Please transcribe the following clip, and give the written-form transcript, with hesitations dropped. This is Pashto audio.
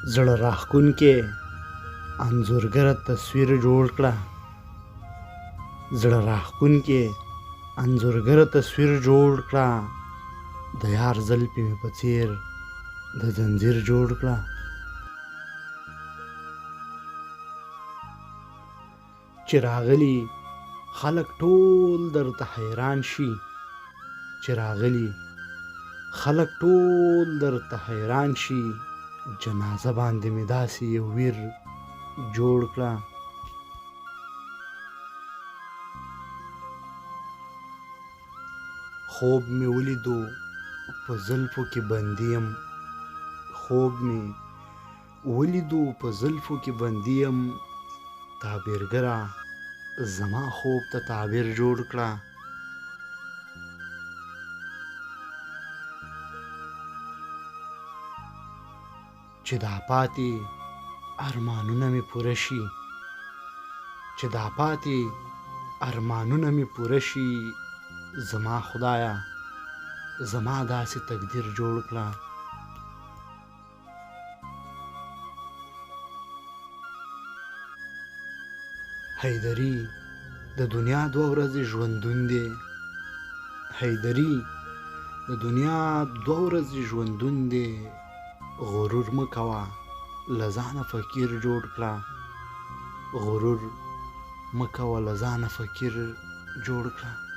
زړه راښکونکې انځورګره تصویر جوړ کړه. زړه راښکونکې انځورګره تصویر جوړ کړه. د یار زلفې مې په څیر د ځنځیر جوړ کړه. چې راغلی خلک ټول درته حیران شي. چې راغلی خلک ټول درته حیران شي. جنازه باندې مې داسې یو ویر جوړ کړه. خوب مې ولیدو په زلفو کې بندي یم. خوب مې ولیدو په زلفو کې بندي یم. تعبیرګره زما خوب ته تعبیر جوړ کړه. چې دا پاتې ارمانونه مې پوره شي. چې دا پاتې ارمانونه مې پوره شي. زما خدایا زما داسې تقدیر جوړ کړه. حیدري د دنیا 2 ورځې ژوندون دی. حیدري د دنیا 2 ورځې ژوندون دی. غرور مه کوه له ځانه فقیر جوړ کړه. غرور مه کوه له ځانه فقیر جوړ کړه.